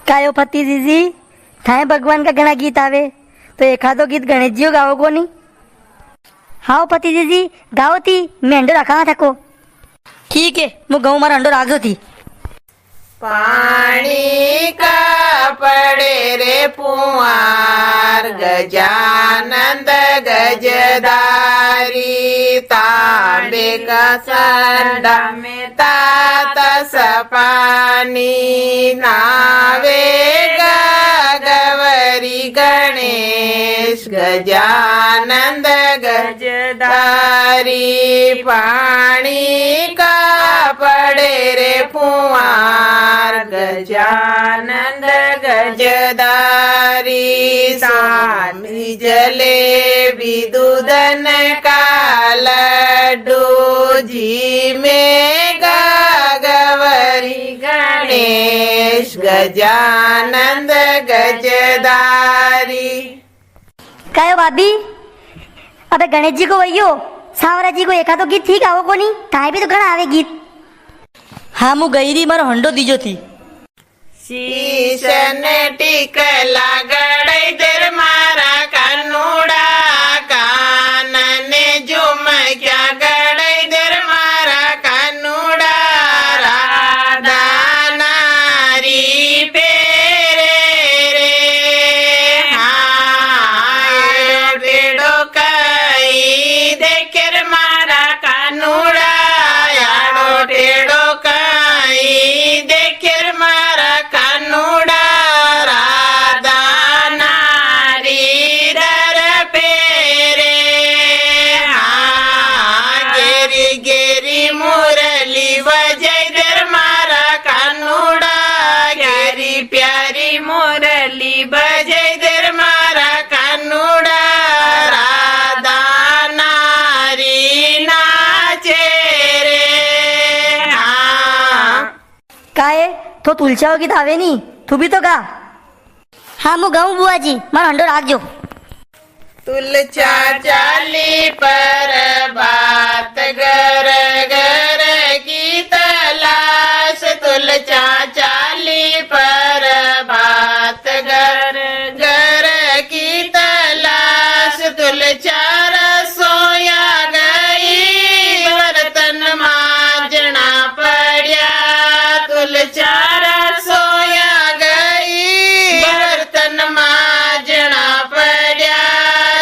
कायो पति दीदी थाए भगवान का घना गीत आवे तो एखादो गीत गणेश जी गाओ को नहीं। हाँ पति दीदी गाओ थी मैं अंडो रखा थको। ठीक है मु गाँव मारा अंडो राखो थी। पाणी का पड़े रे पुआर गजानंद गजदारी तांबे का संडा में तात सपानी नावे गवरी गणेश गजानंद गजदारी पाणी का पड़े रे पुआर गजानंद गजदारी स्वामी जलेबी दूधन का लड्डू जी में गवरी गणेश गजानंद गजदारी। कायो भाभी अबे गणेश जी को वही हो सावरा जी को एकादो गीत ठीक आओ को नहीं ताए भी तो घना आवे गीत। हाँ मु गई रही मारो हंडो दीजो थी। शीशन टिकला गड़ई दर मारा कानूड़ा कानने झुम क्या गड़ई दर मारा कानूड़ा राधा नारी पेरे रे हाँ बेड़ो कई देखेर मारा कानूड़ा याड़ो टेड़ो कई देखेर मारा कानूड़ा राधा नारी दर पेरे हाँ गेरी गेरी मुरली बजय दर मारा कानूड़ा गेरी प्यारी मुरली बजय दर मारा कानूड़ा राधा नारी नाचे रे हाँ। काए तो तुलचाओ गीत आवे नहीं तू भी तो गा। हाँ मु गाऊं बुआ जी मारो हंडो राख जो। तुलचा चाली पर बात गर गर की तलाश तुलचा चाली पर बात गर गर की तलाश तुलचा रसोया गई बर्तन मांजना पड़िया तुलचा रसोया गई बर्तन मांजना पड़िया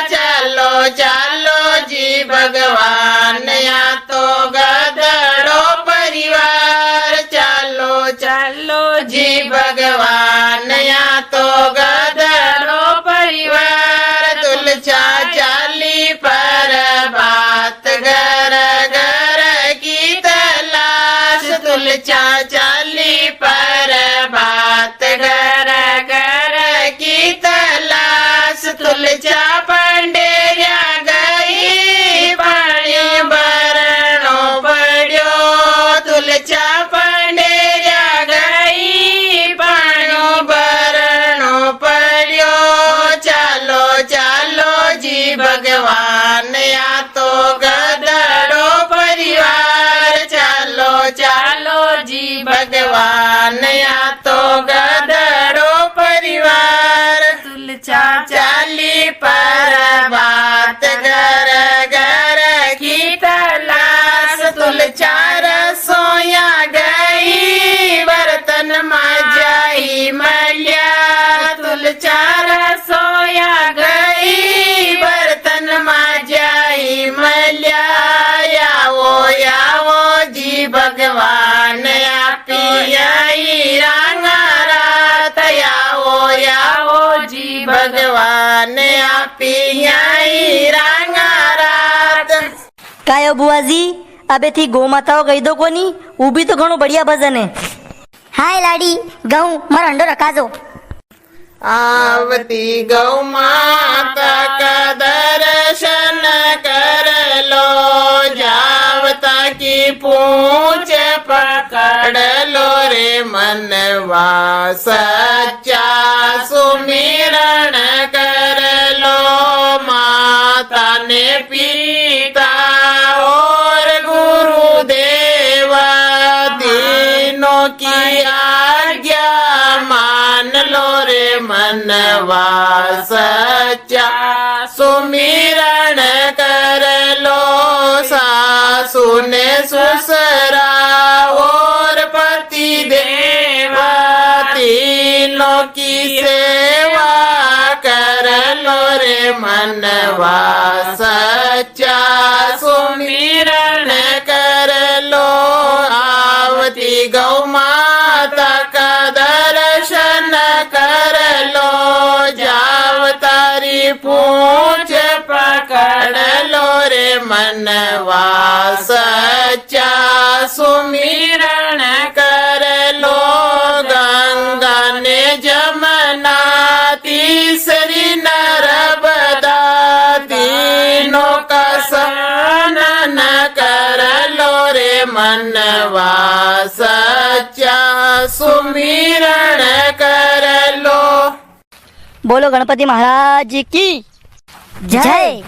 चालो चालो जी भगवान या तो गदड़ो परिवार चालो चालो जी भगवान या तो गदड़ो परिवार तुलचा चाली पर बात गर गर की तलाश तुलचा चाली पर बात गर गर की तलाश तुलचा पंडेरिया गई पानी बरणो बड़ो तुलचा पंडेरिया गई पानी बरणो पड़ो चालो चालो जी भगवान या तो गदड़ो परिवार चालो चालो जी भगवान या तो गदड़ो परिवार तुलचा चाली पर बात गर गर की तलाश तुलचा रसोया गई बर्तन माजाई मल्या तुलचा रसोया गई बर्तन माजाई मल्या यावो जी भगवान आपी रांगा रात यावो जी भगवान आपी रांगा रात। कायो बुआ जी अबे थी गौ माताओ गई दो को नहीं वो भी तो घणो बढ़िया भजन है। हाय लाडी गाऊं मारो हंडो रखा जो। आवती गौ माता का दर्शन कर लो जावता की पूछ पकड़ लो रे मनवा सच्चा सुमिरण कर लो माता ने पिता और गुरुदेव तीनों की आज्ञा मान मनवा सच्चा सुमिरण कर लो सासु ने ससुरा और पति देवा तीनों की सेवा कर लो रे मनवा सच्चा सुमिरण कर लो आवती गौ माता का दर्शन कर लो जाव तारी पूछ पकड़ लो रे मनवा सच्चा सुमिरण कर लो गंगा ने जमुना तीसरी नर्मदा तीनों का स्नान कर लो रे मनवा सच्चा सुमिरण कर लो। बोलो गणपति महाराज की जय।